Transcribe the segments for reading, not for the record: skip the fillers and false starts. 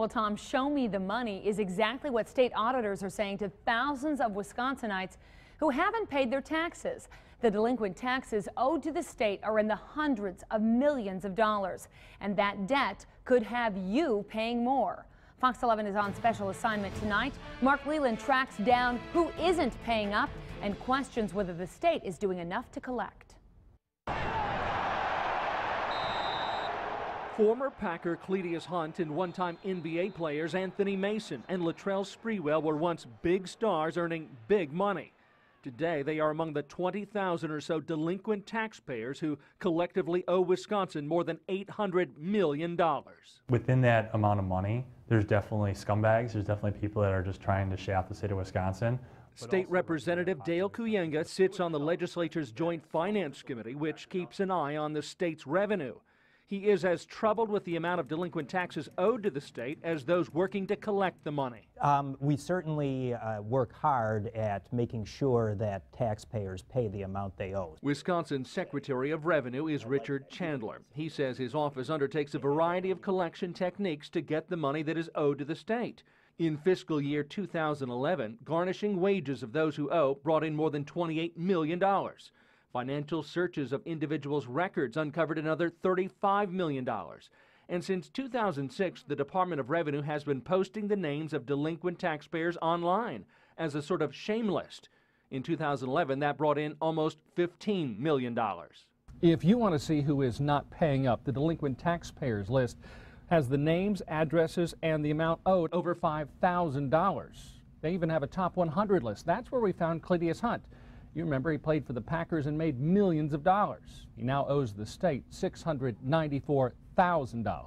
Well, Tom, show me the money is exactly what state auditors are saying to thousands of Wisconsinites who haven't paid their taxes. The delinquent taxes owed to the state are in the hundreds of millions of dollars, and that debt could have you paying more. Fox 11 is on special assignment tonight. Mark Leland tracks down who isn't paying up and questions whether the state is doing enough to collect. Former Packer Cledius Hunt and one-time NBA players Anthony Mason and Latrell Sprewell were once big stars earning big money. Today, they are among the 20,000 or so delinquent taxpayers who collectively owe Wisconsin more than $800 million. Within that amount of money, there's definitely scumbags. There's definitely people that are just trying to shaft the state of Wisconsin. State Representative Dale Kuyenga sits on the legislature's Joint Finance Committee, which keeps an eye on the state's revenue. He is as troubled with the amount of delinquent taxes owed to the state as those working to collect the money. We certainly work hard at making sure that taxpayers pay the amount they owe. Wisconsin's Secretary of Revenue is Richard Chandler. He says his office undertakes a variety of collection techniques to get the money that is owed to the state. In fiscal year 2011, garnishing wages of those who owe brought in more than $28 million. Financial searches of individuals' records uncovered another $35 million. And since 2006, the Department of Revenue has been posting the names of delinquent taxpayers online as a sort of shame list. In 2011, that brought in almost $15 million. If you want to see who is not paying up, the delinquent taxpayers list has the names, addresses, and the amount owed over $5,000. They even have a top 100 list. That's where we found Cledius Hunt. You remember he played for the Packers and made millions of dollars. He now owes the state $694,000.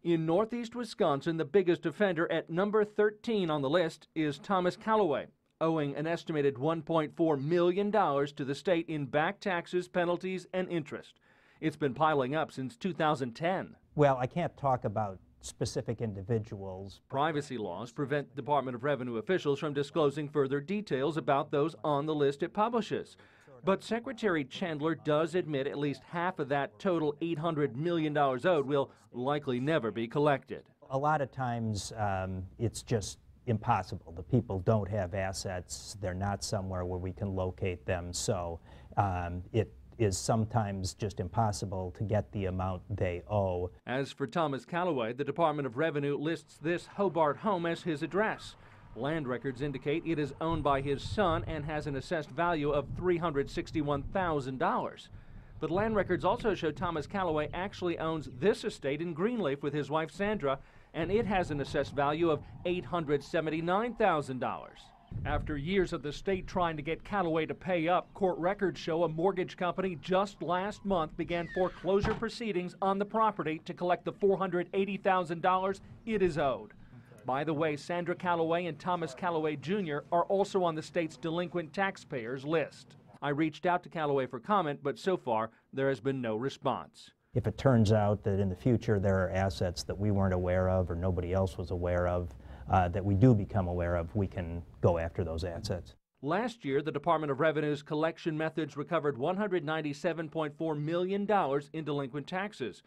In northeast Wisconsin, the biggest offender at number 13 on the list is Thomas CALAWAY, owing an estimated $1.4 million to the state in back taxes, penalties, and interest. It's been piling up since 2010. Well, I can't talk about specific individuals. Privacy laws prevent Department of Revenue officials from disclosing further details about those on the list it publishes. But Secretary Chandler does admit at least half of that total $800 million owed will likely never be collected. A lot of times it's just impossible. The people don't have assets. They're not somewhere where we can locate them. So it is sometimes just impossible to get the amount they owe. As for Thomas CALAWAY, the Department of Revenue lists this Hobart home as his address. Land records indicate it is owned by his son and has an assessed value of $361,000. But land records also show Thomas CALAWAY actually owns this estate in Greenleaf with his wife Sandra, and it has an assessed value of $879,000. After years of the state trying to get CALAWAY to pay up, court records show a mortgage company just last month began foreclosure proceedings on the property to collect the $480,000 it is owed. By the way, Sandra CALAWAY and Thomas CALAWAY Jr. are also on the state's delinquent taxpayers list. I reached out to CALAWAY for comment, but so far there has been no response. If it turns out that in the future there are assets that we weren't aware of or nobody else was aware of, that we do become aware of, we can go after those assets. Last year, the Department of Revenue's collection methods recovered $197.4 million in delinquent taxes.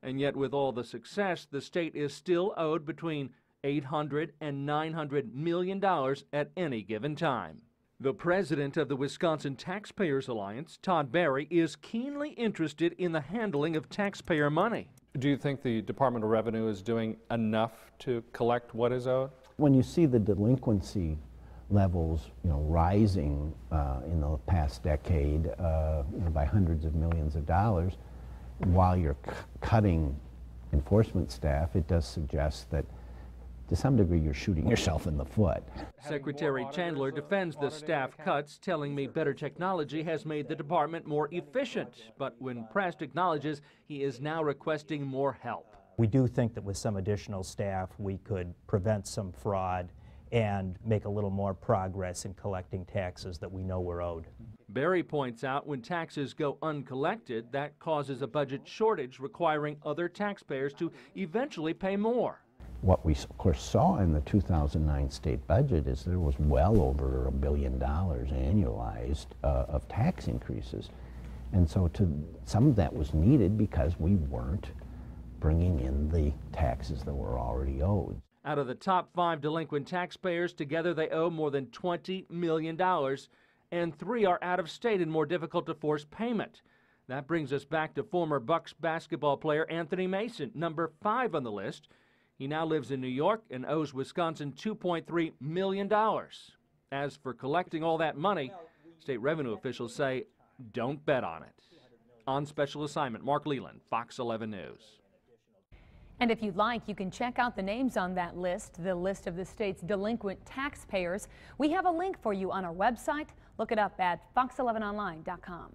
And yet, with all the success, the state is still owed between $800 and $900 million at any given time. The president of the Wisconsin Taxpayers Alliance, Todd Berry, is keenly interested in the handling of taxpayer money. Do you think the Department of Revenue is doing enough to collect what is owed? When you see the delinquency levels, rising in the past decade by hundreds of millions of dollars, while you're cutting enforcement staff, it does suggest that to some degree you're shooting yourself in the foot. Secretary Chandler defends the staff cuts, telling me better technology has made the department more efficient, but when pressed acknowledges he is now requesting more help. We do think that with some additional staff we could prevent some fraud and make a little more progress in collecting taxes that we know were owed. Berry points out when taxes go uncollected, that causes a budget shortage requiring other taxpayers to eventually pay more. What we, of course, saw in the 2009 state budget is there was well over $1 billion annualized of tax increases. And so some of that was needed because we weren't bringing in the taxes that were already owed. Out of the top 5 delinquent taxpayers, together they owe more than $20 million, and 3 are out of state and more difficult to force payment. That brings us back to former Bucks basketball player Anthony Mason, number 5 on the list. He now lives in New York and owes Wisconsin $2.3 million. As for collecting all that money, state revenue officials say don't bet on it. On special assignment, Mark Leland, Fox 11 News. And if you'd like, you can check out the names on that list, the list of the state's delinquent taxpayers. We have a link for you on our website. Look it up at fox11online.com.